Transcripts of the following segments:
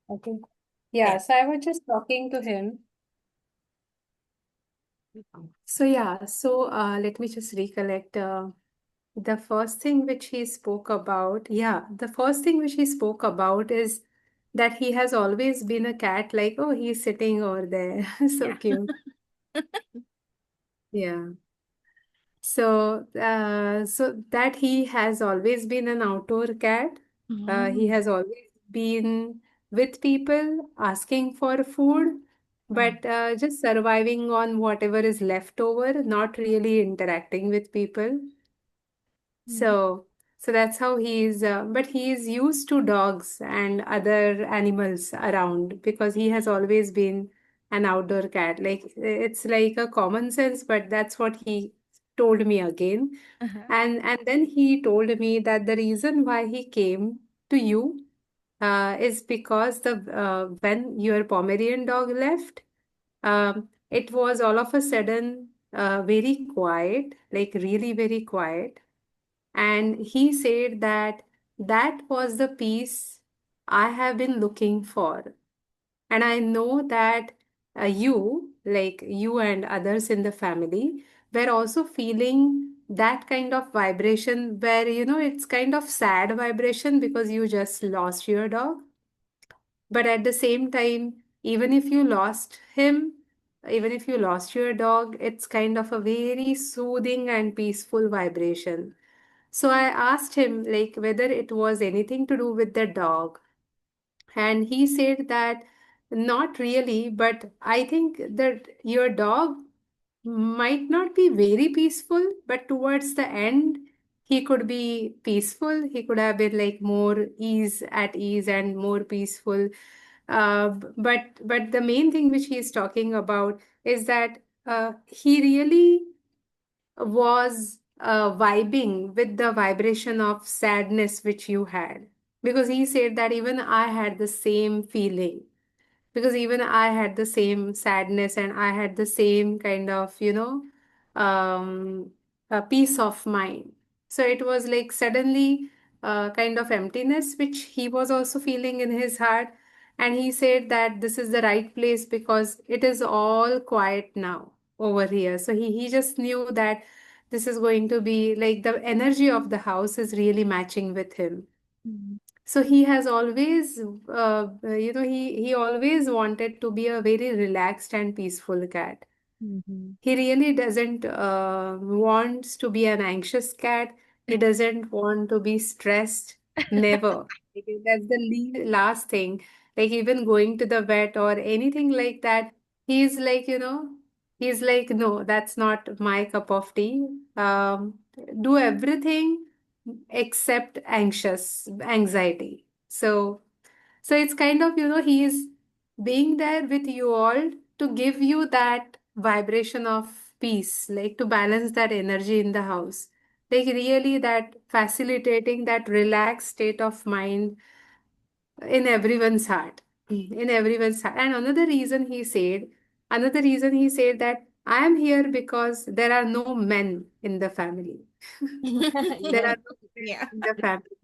Okay. Yeah. Yeah, so I was just talking to him. Let me just recollect. The first thing which he spoke about, yeah, the first thing which he spoke about is that he has always been a cat, like, oh, he's sitting over there. So Yeah. cute. Yeah. So that he has always been an outdoor cat. He Mm. has always been with people, asking for food, Mm. but just surviving on whatever is left over, not really interacting with people. Mm. So, so that's how but he is used to dogs and other animals around because he has always been an outdoor cat. Like it's like a common sense, but that's what he told me again. Uh-huh. And then he told me that the reason why he came to you is because the when your Pomeranian dog left, it was all of a sudden very quiet, like really very quiet. And he said that that was the peace I have been looking for. And I know that like you and others in the family, were also feeling that kind of vibration where, it's kind of sad vibration because you just lost your dog. But at the same time, even if you lost him, even if you lost your dog, it's kind of a very soothing and peaceful vibration. So I asked him like whether it was anything to do with the dog. And he said that not really, but I think that your dog might not be very peaceful, but towards the end, he could be peaceful. He could have been like more at ease and more peaceful. But the main thing which he is talking about is that he really was vibing with the vibration of sadness which you had. Because he said that even I had the same feeling. Because even I had the same sadness and I had the same kind of, a peace of mind. So it was like suddenly a kind of emptiness which he was also feeling in his heart. And he said that this is the right place because it is all quiet now over here. So he just knew that this is going to be like the energy of the house is really matching with him. Mm. So he has always, he always wanted to be a very relaxed and peaceful cat. Mhm. He really doesn't wants to be an anxious cat. He doesn't want to be stressed. Never. Because that's the last thing. Like even going to the vet or anything like that, he's like, he's like, no, that's not my cup of tea. Do everything except anxiety. So it's kind of, he is being there with you all to give you that vibration of peace, like to balance that energy in the house. Like really that facilitating that relaxed state of mind in everyone's heart. In everyone's heart. And another reason he said that I am here because there are no men in the family. There Yeah. are no men Yeah. in the family.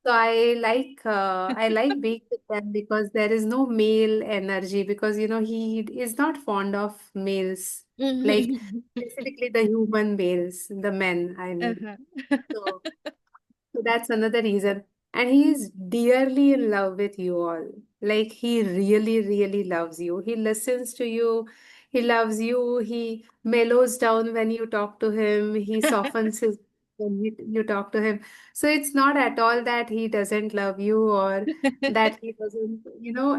So I like being with them because there is no male energy because he is not fond of males, like specifically the human males, the men, I mean. Uh-huh. So so that's another reason. And he is dearly in love with you all. Like he really, really loves you. He listens to you. He loves you. He mellows down when you talk to him. He softens his when you talk to him. So it's not at all that he doesn't love you or that he doesn't,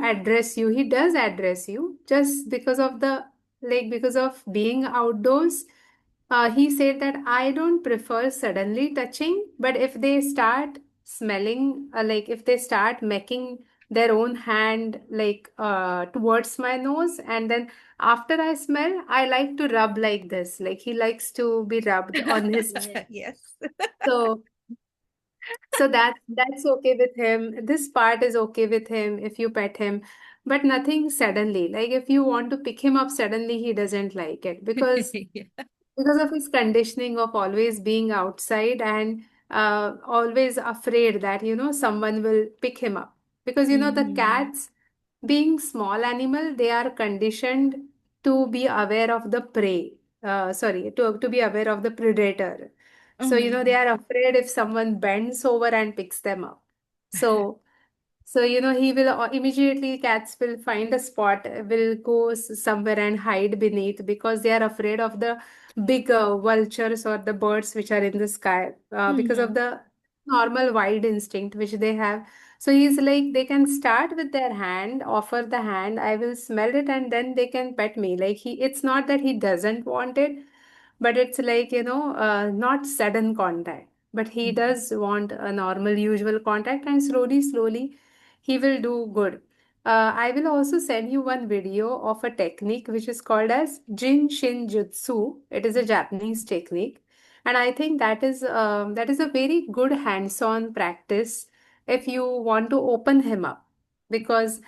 address you. He does address you just because of being outdoors. He said that I don't prefer suddenly touching, but if they start smelling, like if they start making their own hand like towards my nose, and then after I smell, I like to rub like this. Like he likes to be rubbed on his chest. Yes. So so that's okay with him. This part is okay with him if you pet him, but nothing suddenly. Like if you want to pick him up suddenly, he doesn't like it Yeah. because of his conditioning of always being outside and always afraid that someone will pick him up. because the Mm-hmm. cats, being small animal, they are conditioned to be aware of the prey. Sorry, to be aware of the predator. So they Mm-hmm. are afraid if someone bends over and picks them up. So he will immediately, cats will find a spot, will go somewhere and hide beneath because they are afraid of the big vultures or the birds which are in the sky, because of Mm-hmm. the normal wild instinct which they have. So he's like, they can start with their hand, offer the hand, I will smell it, and then they can pet me. Like, it's not that he doesn't want it, but it's like, not sudden contact. But he does want a normal, usual contact, and slowly, slowly, he will do good. I will also send you one video of a technique which is called as Jin Shin Jutsu. It is a Japanese technique, and I think that is a very good hands-on practice if you want to open him up, because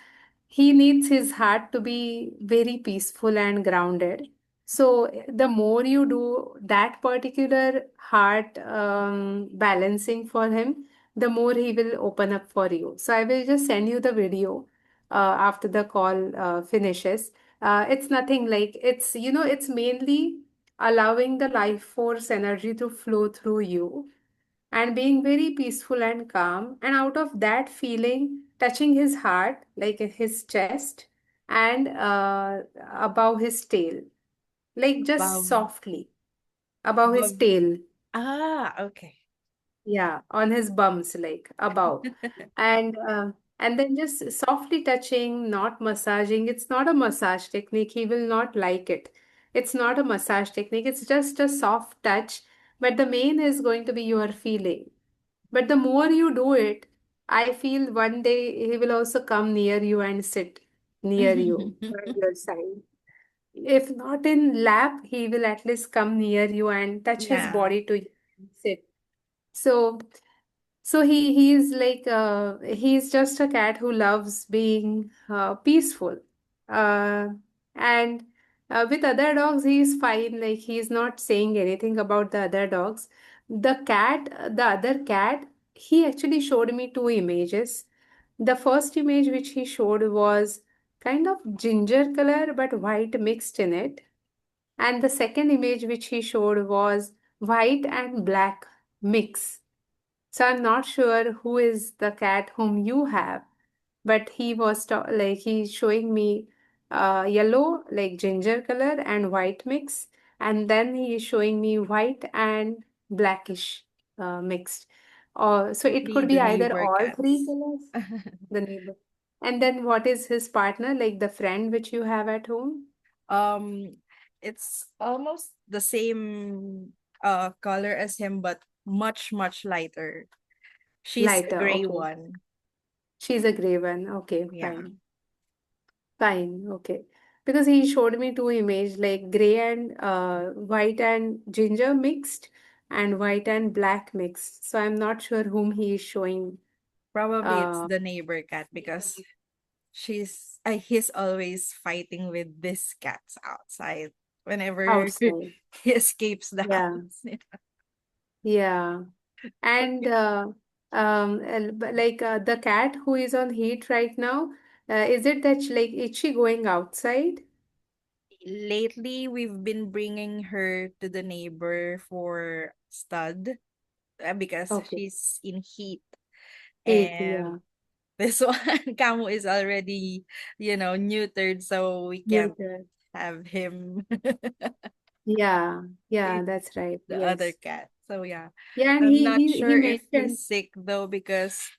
he needs his heart to be very peaceful and grounded. So the more you do that particular heart balancing for him, the more he will open up for you. So I will just send you the video after the call finishes. It's nothing like, it's mainly allowing the life force energy to flow through you and being very peaceful and calm. And out of that feeling, touching his heart, like his chest, and above his tail, like just Above, softly above his above. tail. Ah, okay. Yeah, on his bums, like above. And then just softly touching, not massaging. It's not a massage technique. He will not like it. It's not a massage technique. It's just a soft touch. But the main is going to be your feeling. But the more you do it, I feel one day he will also come near you and sit near you by your side. If not in lap, he will at least come near you and touch his Yeah, body to you and sit. So he is like, he's just a cat who loves being peaceful. Uh, and with other dogs, he's fine. Like, he's not saying anything about the other dogs. The other cat, he actually showed me two images. The first image which he showed was kind of ginger color but white mixed in it. And the second image which he showed was white and black mix. So I'm not sure who is the cat whom you have, but he was like, he's showing me yellow, like ginger color and white mix, and then he is showing me white and blackish mixed. So it the could be either neighbor all three cats. colors, the neighbor. And then what is his partner, like the friend which you have at home? Um, it's almost the same color as him, but much, much lighter. She's a Lighter, gray okay. one. She's a gray one. Okay, Yeah, fine. Fine, okay. Because he showed me two images, like gray and white and ginger mixed, and white and black mixed. So I'm not sure whom he is showing probably it's uh, the neighbor cat because he's always fighting with these cats outside whenever outside. he escapes the Yeah, house. yeah. And like the cat who is on heat right now, is it that like, is she going outside? Lately, we've been bringing her to the neighbor for stud because Okay. she's in heat. Heat, And yeah. this one, Camu is already, neutered, so we can't Neuter. have him, Yeah, yeah, it's that's right. the other Yes. cat. So yeah, Yeah, and I'm he not he he sure if mentioned, he's sick though because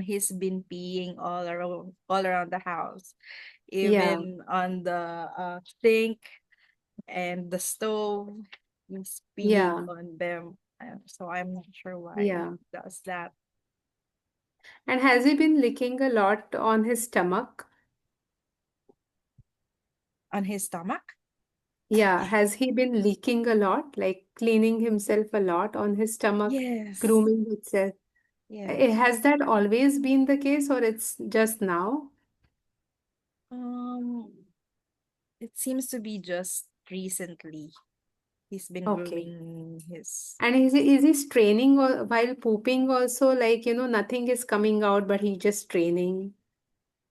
he's been peeing all around the house, yeah, even on the sink and the stove. He's peeing yeah, on them. So I'm not sure why he yeah. does that And has he been licking a lot on his stomach? on his stomach. Yeah, has he been leaking a lot, like cleaning himself a lot on his stomach, Yes. grooming himself? Yes. Has that always been the case, or it's just now? Um, it seems to be just recently. He's been Okay. grooming his And is he straining while pooping also? Like, nothing is coming out, but he just straining.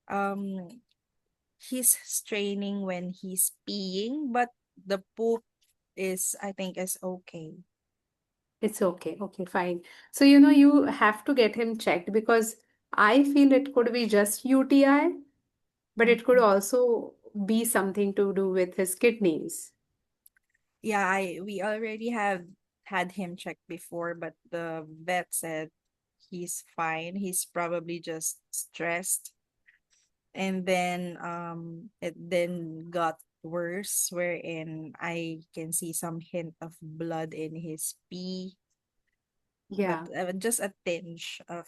um he's straining when he's peeing, but the poop is, I think, is okay. It's okay. Okay, fine. So, you have to get him checked because I feel it could be just UTI, but it could Mhm. also be something to do with his kidneys. Yeah, I we already have had him checked before, but the vet said he's fine. He's probably just stressed. And then it then got worse, wherein I can see some hint of blood in his pee, but Yeah. just a tinge of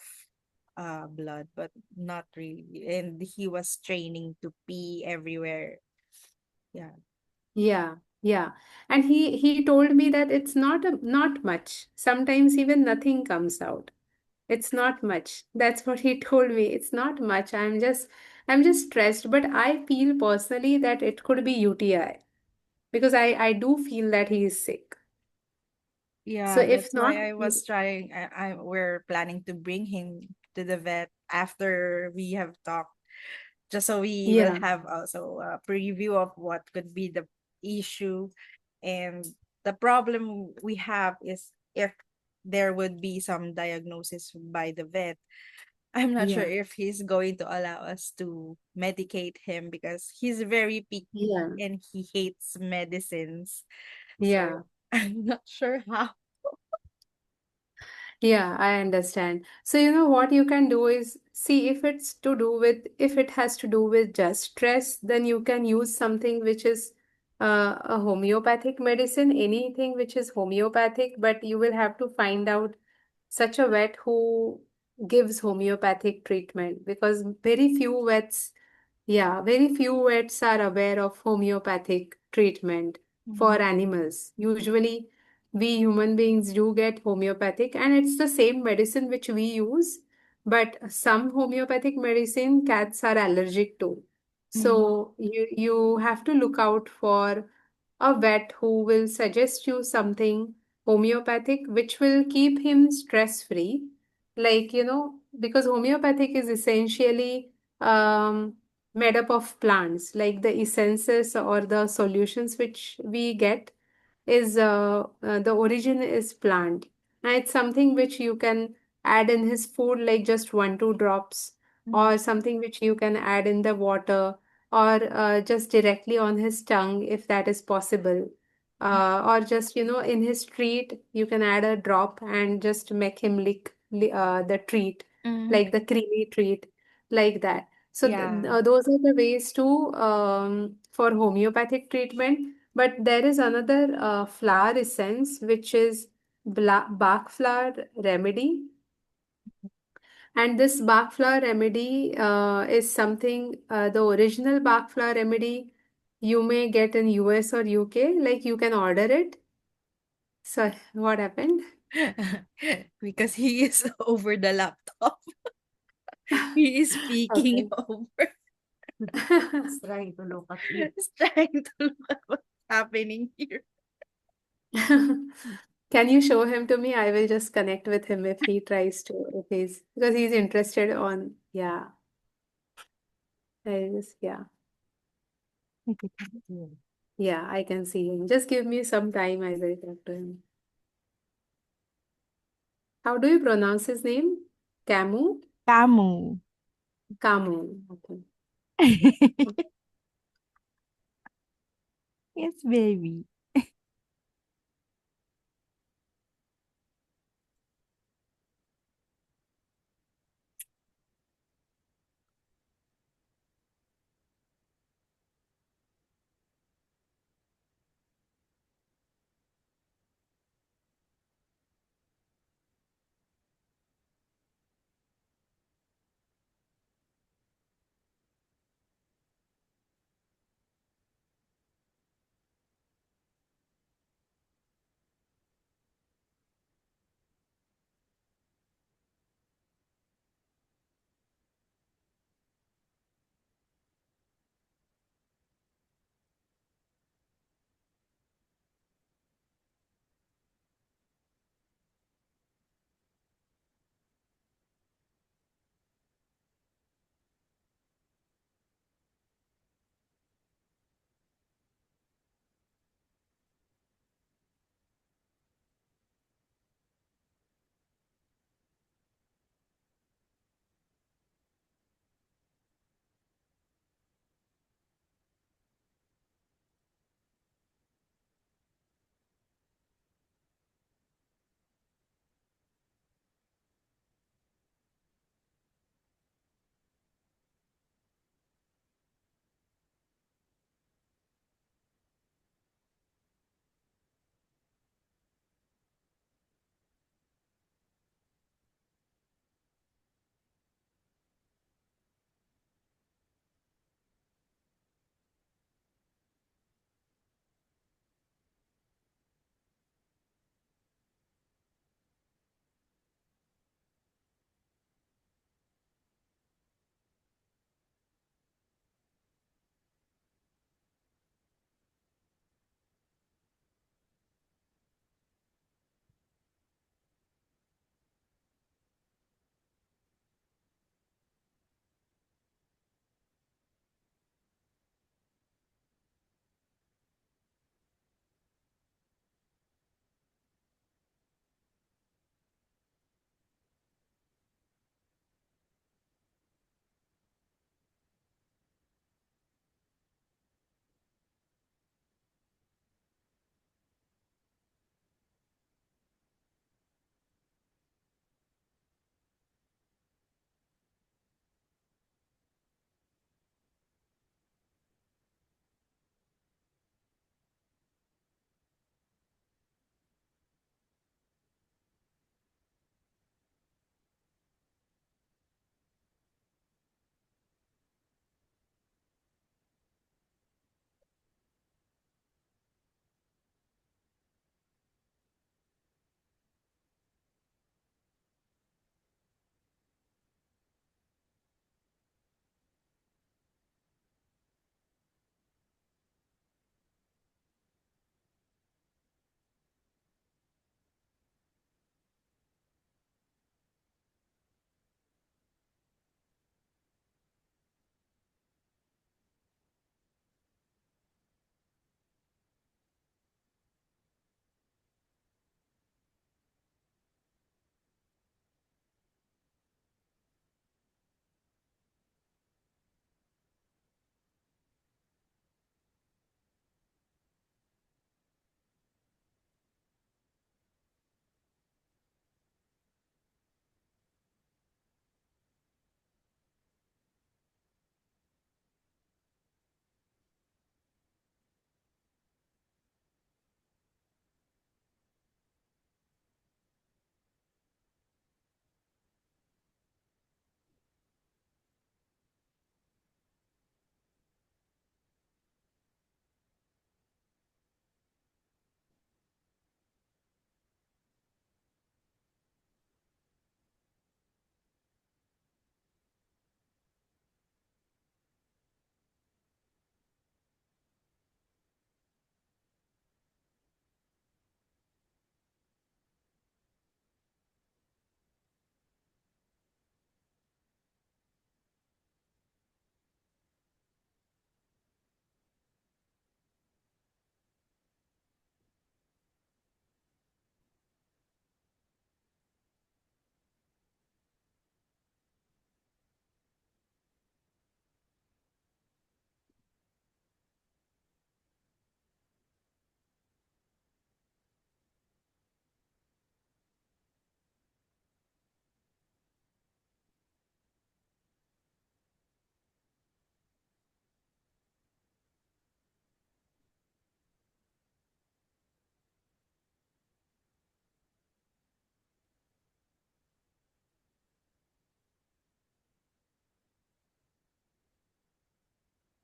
blood, but not really. And he was training to pee everywhere. Yeah. Yeah. Yeah. And he told me that it's not much. Sometimes even nothing comes out. It's not much. That's what he told me. It's not much. I'm just stressed, but I feel personally that it could be UTI because I do feel that he is sick. So Yeah, if that's not, why I was trying. We're planning to bring him to the vet after we have talked, just so we will yeah, have also a preview of what could be the issue. And the problem we have is if there would be some diagnosis by the vet, I'm not sure yeah, if he's going to allow us to medicate him because he's very picky yeah, and he hates medicines. yeah. So I'm not sure how. Yeah, I understand. So, what you can do is see if it has to do with just stress, then you can use something which is a homeopathic medicine, anything which is homeopathic, but you will have to find out such a vet who gives homeopathic treatment because very few vets are aware of homeopathic treatment for Mhm. animals. Usually, we human beings do get homeopathic, and it's the same medicine which we use, but some homeopathic medicine cats are allergic to. Mhm. So you have to look out for a vet who will suggest you something homeopathic which will keep him stress free. Like, because homeopathic is essentially made up of plants, like the essences or the solutions which we get is the origin is plant, and it's something which you can add in his food, like just 1 2 drops, Mhm. or something which you can add in the water, or just directly on his tongue if that is possible, or just in his treat you can add a drop and just make him lick the treat, Mhm. like the creamy treat, like that. So Yeah. those are the ways to for homeopathic treatment. But there is another flower essence which is Bach flower remedy, and this Bach flower remedy is something, the original Bach flower remedy you may get in US or UK, like you can order it. So what happened? Because he is over the laptop. He is speaking Okay. over. He's trying to look at it. He's trying to look at what's happening here. Can you show him to me? I will just connect with him if he tries to, if he's, because he's interested on, yeah, yeah, yeah, I can see him. Just give me some time, I will talk to him. How do you pronounce his name? Camus? Camou. Camus. Okay. Yes, baby.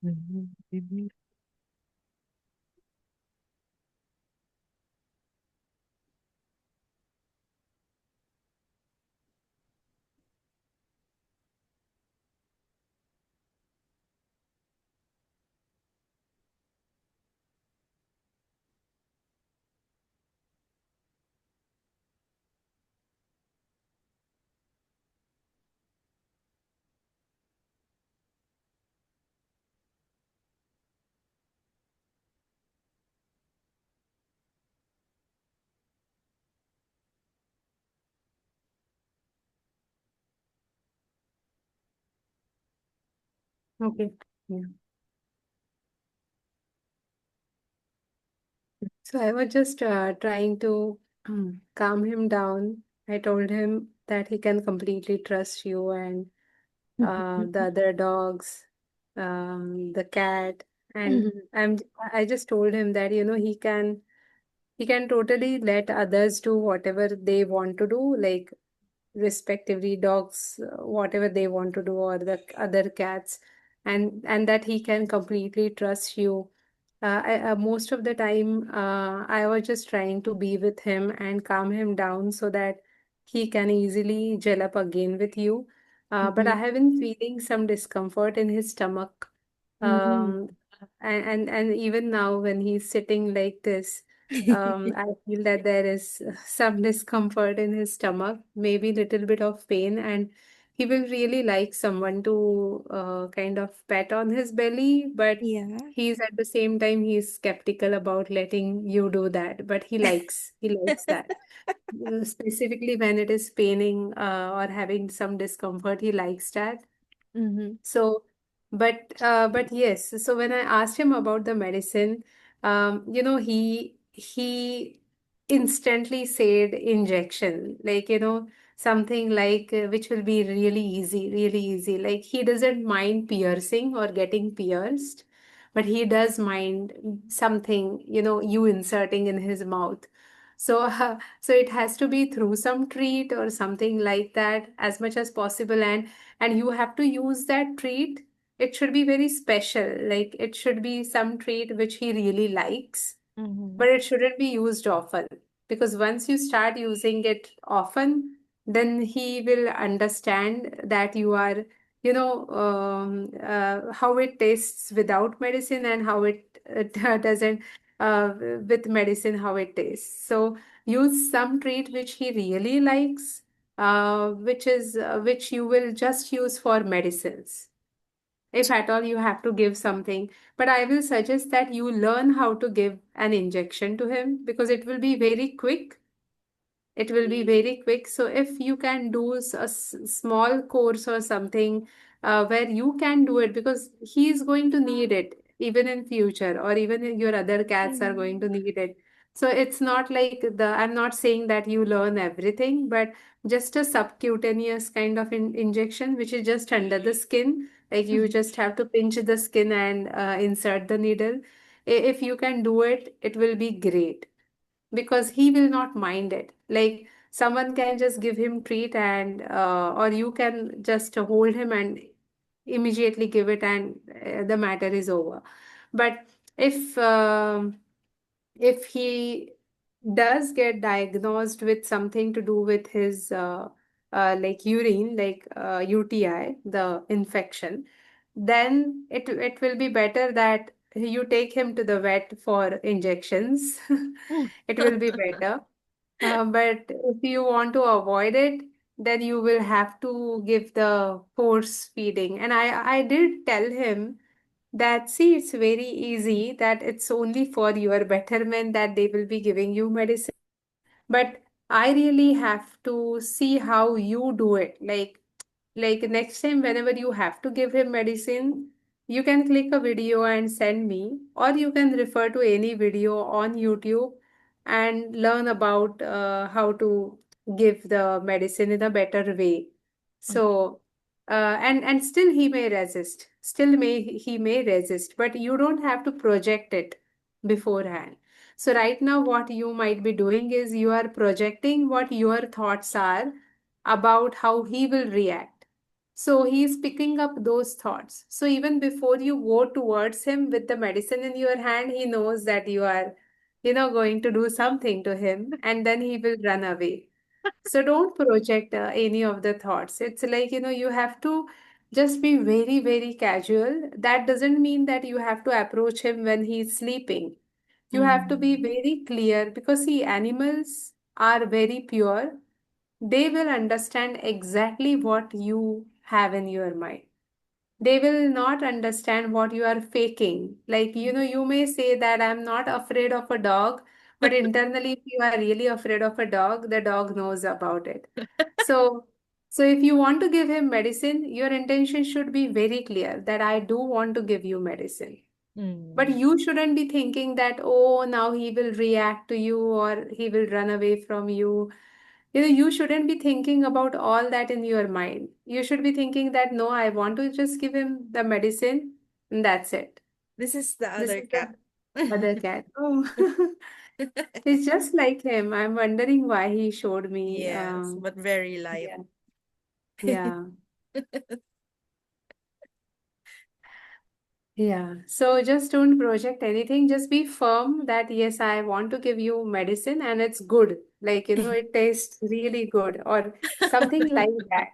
Mhm. Mhm. Okay. Yeah. So I was just trying to calm him down. I told him that he can completely trust you and the other dogs, the cat, and I just told him that he can totally let others do whatever they want to do, like respectively dogs whatever they want to do or the other cats, and that he can completely trust you. Most of the time I was just trying to be with him and calm him down so that he can easily gel up again with you, but I Mhm. have been feeling some discomfort in his stomach, Mhm. um, and even now when he's sitting like this, I feel that there is some discomfort in his stomach, maybe little bit of pain, and he will really like someone to kind of pat on his belly, but Yeah. he's at the same time he's skeptical about letting you do that, but he likes that. Specifically when it is paining or having some discomfort, he likes that. Mhm. So, but yes, so when I asked him about the medicine, he instantly said injection, like, something like which will be really easy, really easy. Like he doesn't mind piercing or getting pierced, but he does mind something, you inserting in his mouth. So, so it has to be through some treat or something like that as much as possible, and you have to use that treat. It should be very special, like it should be some treat which he really likes, Mhm. but it shouldn't be used often, because once you start using it often, then he will understand that you are, how it tastes without medicine and how it doesn't with medicine, how it tastes. So use some treat which he really likes, which you will just use for medicines, if at all you have to give something. But I will suggest that you learn how to give an injection to him, because it will be very quick. It will be very quick. So if you can do small course or something where you can do it, because he is going to need it even in future, or even your other cats are going to Mhm. need it. So it's not like I'm not saying that you learn everything, but just a subcutaneous kind of injection, which is just under the skin. Like you just have to pinch the skin and insert the needle. If you can do it, it will be great, because he will not mind it. Like someone can just give him treat, and or you can just hold him and immediately give it, and the matter is over. But if if he does get diagnosed with something to do with his like urine, like UTI, the infection, then it will be better that you take him to the vet for injections. It will be better. But if you want to avoid it, then you will have to give the force feeding. And I did tell him that, see, it's very easy, that it's only for your betterment that they will be giving you medicine. But I really have to see how you do it. Like next time, whenever you have to give him medicine, you can click a video and send me, or you can refer to any video on YouTube and learn about how to give the medicine in a better way. So, and still he may resist. Still may he may resist, but you don't have to project it beforehand. So right now, what you might be doing is you are projecting what your thoughts are about how he will react. So he's picking up those thoughts. So even before you go towards him with the medicine in your hand, he knows that you are, going to do something to him, and then he will run away. So don't project any of the thoughts. It's like, you have to just be very, very casual. That doesn't mean that you have to approach him when he's sleeping. You have to be Mm. very clear because, see, animals are very pure. They will understand exactly what you have in your mind. They will not understand what you are faking. Like, you may say that I'm not afraid of a dog, but internally, if you are really afraid of a dog, the dog knows about it. So, so if you want to give him medicine, your intention should be very clear that I do want to give you medicine. But Mm. you shouldn't be thinking that, oh, now he will react to you or he will run away from you. You shouldn't be thinking about all that in your mind. You should be thinking that, no, I want to just give him the medicine and that's it. This is the This other is cat. the other cat. Oh, it's just like him. I'm wondering why he showed me. Yes, but very light. Yeah, yeah. Yeah, so just don't project anything. Just be firm that yes, I want to give you medicine and it's good. Like, it tastes really good or something like that.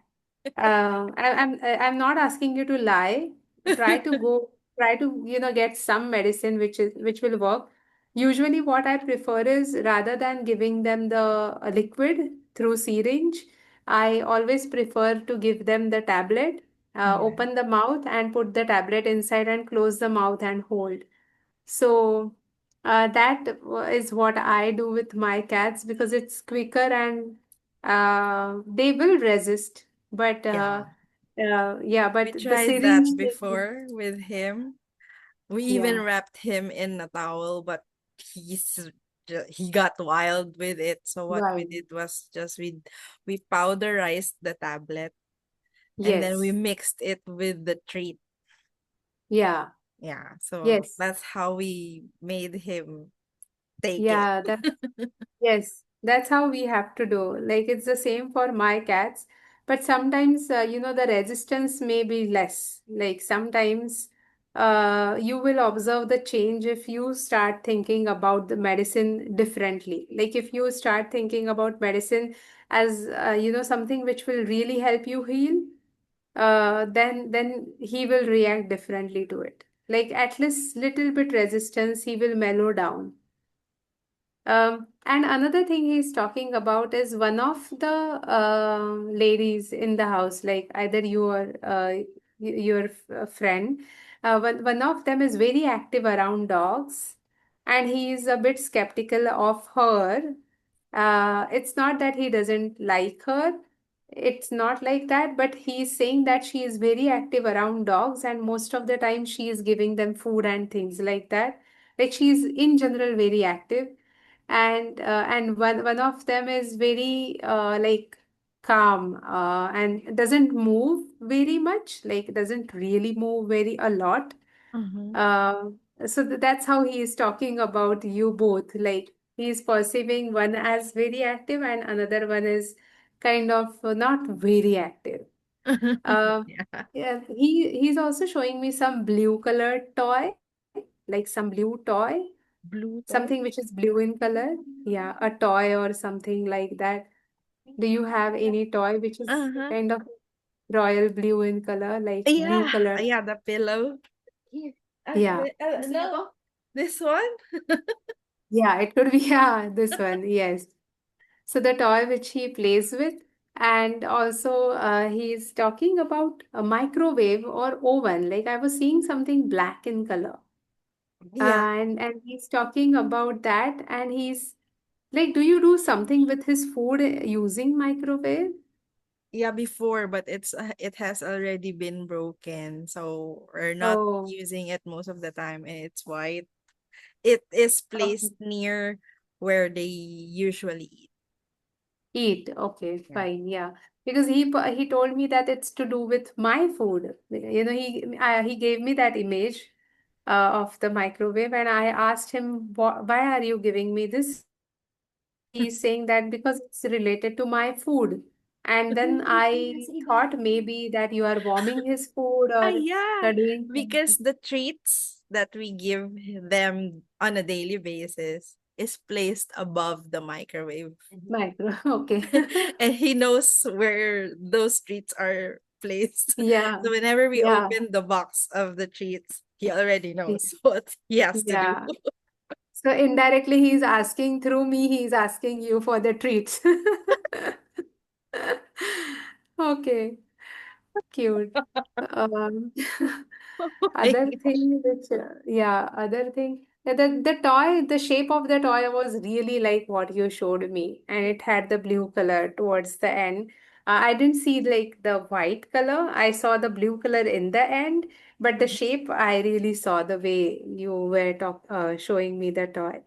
I'm not asking you to lie. Try to go, try to, get some medicine which will work. Usually what I prefer is rather than giving them the liquid through syringe, I always prefer to give them the tablet, Yeah. open the mouth and put the tablet inside and close the mouth and hold. So that is what I do with my cats because it's quicker and they will resist. But Yeah. yeah, We but the tried syringe that thing, before with him. We even yeah, wrapped him in a towel, but he got wild with it. So what we right. did was just we powderized the tablet and then we Yes, mixed it with the treat. yeah, Yeah, so yes, that's how we made him take it. yeah. Yes, that's how we have to do. Like it's the same for my cats, but sometimes the resistance may be less. Like sometimes you will observe the change if you start thinking about the medicine differently. Like if you start thinking about medicine as something which will really help you heal, then he will react differently to it. Like at least little bit resistance, he will mellow down. And another thing he's talking about is one of the ladies in the house, like either you or your friend, one of them is very active around dogs, and he is a bit skeptical of her. It's not that he doesn't like her, it's not like that, but he's saying that she is very active around dogs, and most of the time she is giving them food and things like that. Like she's in general very active and one of them is very like calm and doesn't move very much, like doesn't really move very a lot. Mm-hmm. uh, so that's how he is talking about you both, like he is perceiving one as very active and another one is kind of not very active. uh, Yeah. yeah, he's also showing me some blue colored toy, like some blue toy, Blue something toy? which is blue in color. Yeah, a toy or something like that. Do you have any toy which is Uh-huh. kind of royal blue in color, like blue Yeah, color? yeah, the pillow. Here. Yeah. No. This one? Yeah, it could be, yeah, this one, yes. So the toy which he plays with, and also he is talking about a microwave or oven. Like I was seeing something black in color, Yeah. and he's talking about that, and he's like, do you do something with his food using microwave? Yeah, before, but it has already been broken, so we're not Oh, using it most of the time, and it's white. It is placed okay. near where they usually eat. Eat. Okay, Yeah. fine. Yeah. Because he told me that it's to do with my food. He gave me that image of the microwave, and I asked him, Why are you giving me this?" He's saying that because it's related to my food. And then I thought maybe that you are warming his food Ah, or yeah, you're doing because something. the treats that we give them on a daily basis is placed above the microwave. Micro. Okay. And he knows where those treats are placed. Yeah. So whenever we Yeah. open the box of the treats, he already Yeah. knows what he has to do. Yeah. So indirectly, he's asking through me, he's asking you for the treats. Okay, cute. Um, Oh my other gosh. thing which, yeah, other thing, the toy, the shape of the toy was really like what you showed me, and it had the blue color towards the end. I didn't see like the white color. I saw the blue color in the end, but the shape I really saw the way you were showing me the toy.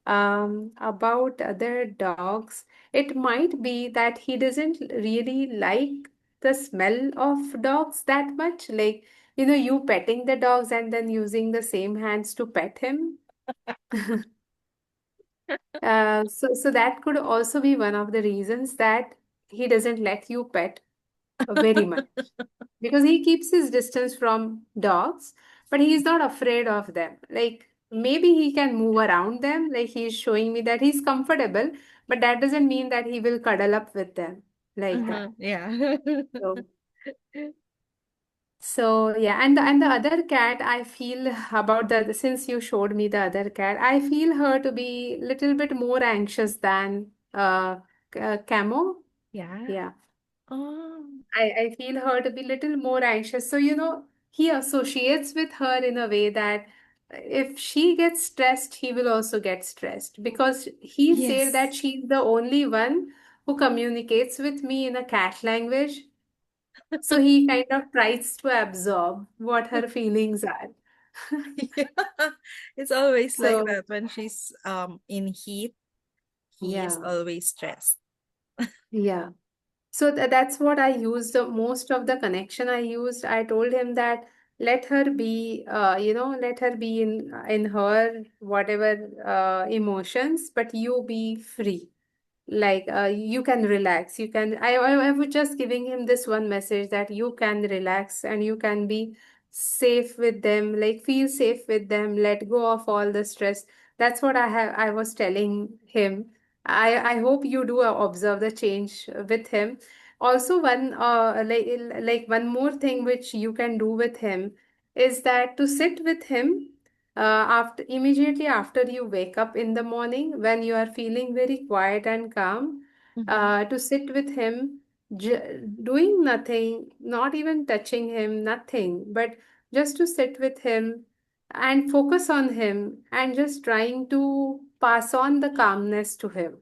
About other dogs, it might be that he doesn't really like the smell of dogs that much. Like, you petting the dogs and then using the same hands to pet him. So that could also be one of the reasons that he doesn't let you pet very much because he keeps his distance from dogs, but he's not afraid of them. Like maybe he can move around them, like he's showing me that he's comfortable, but that doesn't mean that he will cuddle up with them like that. Yeah. So So yeah, and the other cat, I feel about the since you showed me the other cat, I feel her to be little bit more anxious than Camo. Yeah. Yeah, Oh, I feel her to be little more anxious. So he associates with her in a way that if she gets stressed, he will also get stressed because he said yes. that she's the only one who communicates with me in a cat language. So he kind of tries to absorb what her feelings are. Yeah. It's always like So, that when she's in heat, he is yeah, always stressed. yeah. So that's what I used. Most of the connection I used, I told him that let her be, let her be in her whatever emotions, but you be free. Like you can relax, I was just giving him this one message that you can relax and you can be safe with them, like feel safe with them, let go of all the stress. That's what I was telling him. I hope you do observe the change with him. Also one like one more thing which you can do with him is that to sit with him after immediately after you wake up in the morning when you are feeling very quiet and calm, Mhm. to sit with him, doing nothing, not even touching him, nothing, but just to sit with him and focus on him and just trying to pass on the calmness to him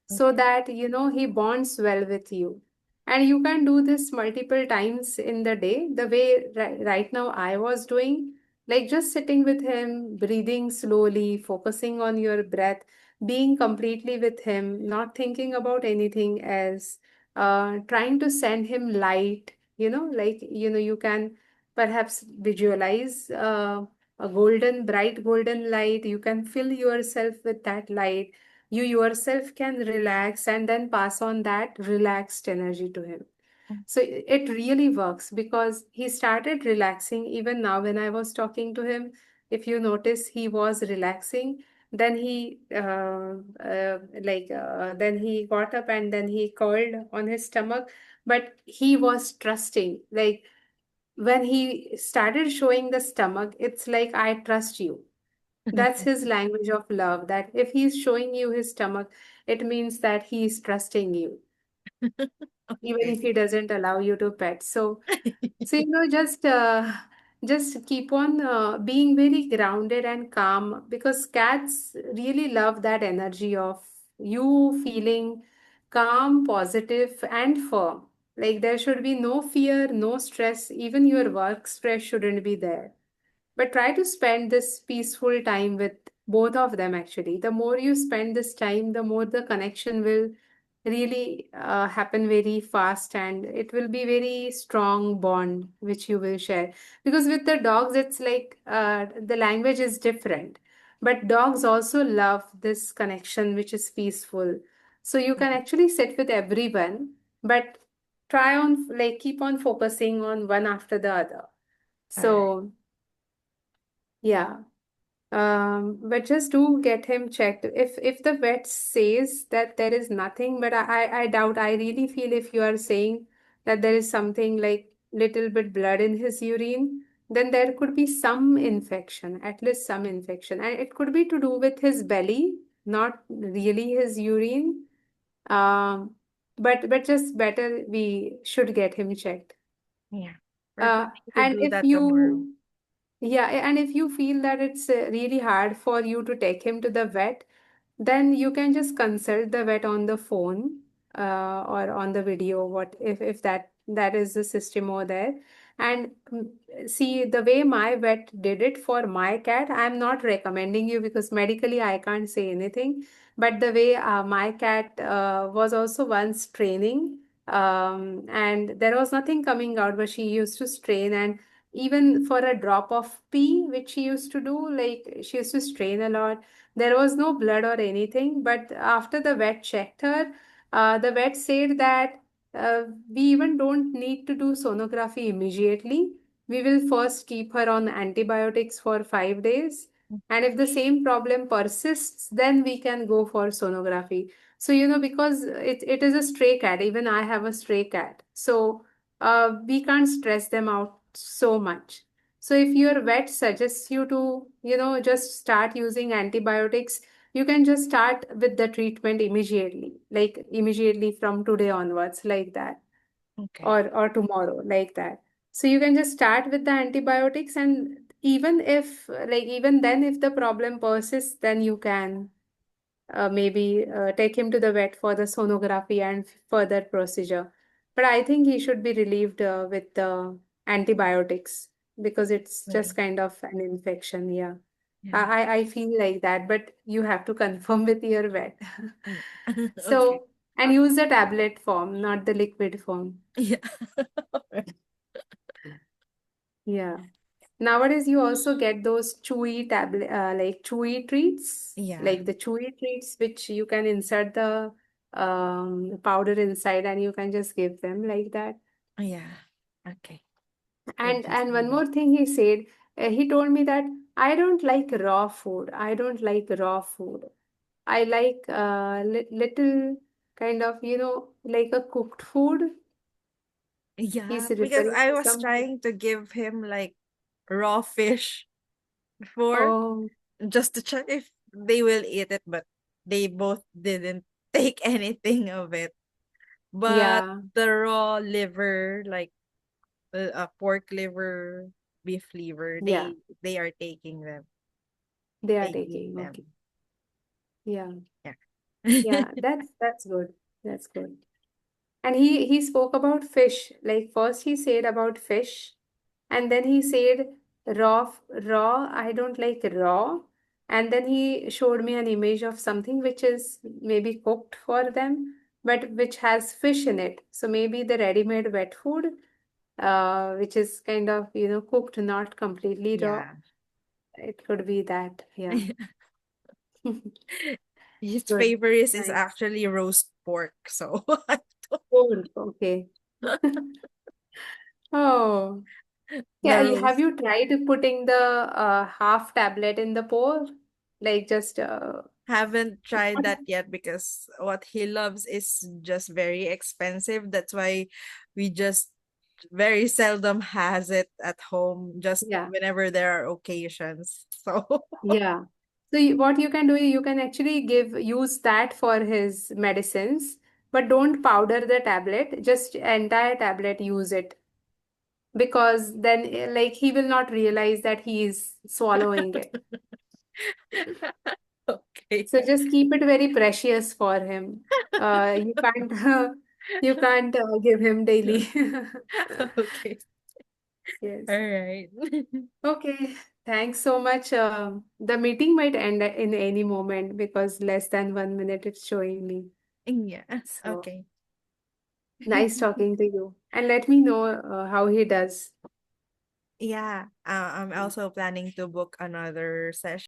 so Okay. that he bonds well with you. And you can do this multiple times in the day the way right now I was doing, like just sitting with him, breathing slowly, focusing on your breath, being completely with him, not thinking about anything else, trying to send him light, like you can perhaps visualize a golden bright golden light. You can fill yourself with that light. You yourself can relax and then pass on that relaxed energy to him. Mm. So it really works because he started relaxing even now when I was talking to him. If you notice, he was relaxing. Then then he got up and then he curled on his stomach. But he was trusting. Like when he started showing the stomach, it's like, I trust you. That's his language of love. That if he's showing you his stomach, it means that he's trusting you, even if Okay. he doesn't allow you to pet. So just keep on being very grounded and calm because cats really love that energy of you feeling calm, positive, and firm. Like there should be no fear, no stress. Even your work stress shouldn't be there, but try to spend this peaceful time with both of them actually. The more you spend this time, the more the connection will really happen very fast and it will be very strong bond which you will share. Because with the dogs, it's like the language is different. But dogs also love this connection which is peaceful. So you can Mhm. actually sit with everyone, but try on, like, keep on focusing on one after the other. All right. So, yeah. But just do get him checked. If the vet says that there is nothing, but I doubt, I really feel if you are saying that there is something like little bit blood in his urine, then there could be some infection, at least some infection. And it could be to do with his belly, not really his urine. Um, but just better we should get him checked. Yeah. We're planning to And do if that tomorrow. you yeah, and if you feel that it's really hard for you to take him to the vet, then you can just consult the vet on the phone or on the video, what if that is the system over there. And see, the way my vet did it for my cat, I'm not recommending you because medically I can't say anything. But the way my cat was also once training, and there was nothing coming out, but she used to strain, and even for a drop of pee, which she used to do, like she used to strain a lot, there was no blood or anything. But after the vet checked her, the vet said that we even don't need to do sonography immediately. We will first keep her on antibiotics for 5 days. And if the same problem persists, then we can go for sonography. So, because it is a stray cat, even I have a stray cat. So, we can't stress them out so much. So if your vet suggests you to, just start using antibiotics, you can just start with the treatment immediately, like immediately from today onwards, like that, Okay. or tomorrow, like that. So you can just start with the antibiotics, and even if, like, even then, if the problem persists, then you can maybe take him to the vet for the sonography and further procedure. But I think he should be relieved with the antibiotics because it's Right. just kind of an infection. Yeah. Yeah. I feel like that, but you have to confirm with your vet. Yeah. Okay. So, and use the tablet form, not the liquid form. Yeah. Yeah. Nowadays, you also get those chewy tablet, like chewy treats, Yeah. like the chewy treats, which you can insert the powder inside and you can just give them like that. Yeah. Okay. We'll just And do one that. more thing he said, he told me that I don't like raw food. I don't like raw food. I like little kind of, like a cooked food. Yeah, He's because referring I to was some. trying to give him like raw fish before Oh, just to check if they will eat it, but they both didn't take anything of it. But yeah, the raw liver, like pork liver, beef liver, yeah, they are taking them. they are They eat taking. Okay. them. Yeah. Yeah. Yeah, that's good. That's good. And he spoke about fish. Like first he said about fish, and then he said raw. I don't like raw. And then he showed me an image of something which is maybe cooked for them, but which has fish in it. So maybe the ready-made wet food, which is kind of, cooked, not completely raw. Yeah. It could be that. Yeah. His Good. favorite is Nice. actually roast pork. So Cool. Okay. Oh. the Yeah, have roast you tried putting the half tablet in the pour? Like just haven't tried that yet because what he loves is just very expensive. That's why we just very seldom has it at home just yeah, whenever there are occasions. So yeah. So what you can do, you can actually use that for his medicines, but don't powder the tablet. Just entire tablet, use it because then like he will not realize that he is swallowing it. okay. So just keep it very precious for him. You can't give him daily. Okay. Yes. All right. Okay, thanks so much. The meeting might end in any moment because less than 1 minute it's showing me. Yeah. So Okay. nice talking to you. And let me know how he does. Yeah. I'm also planning to book another session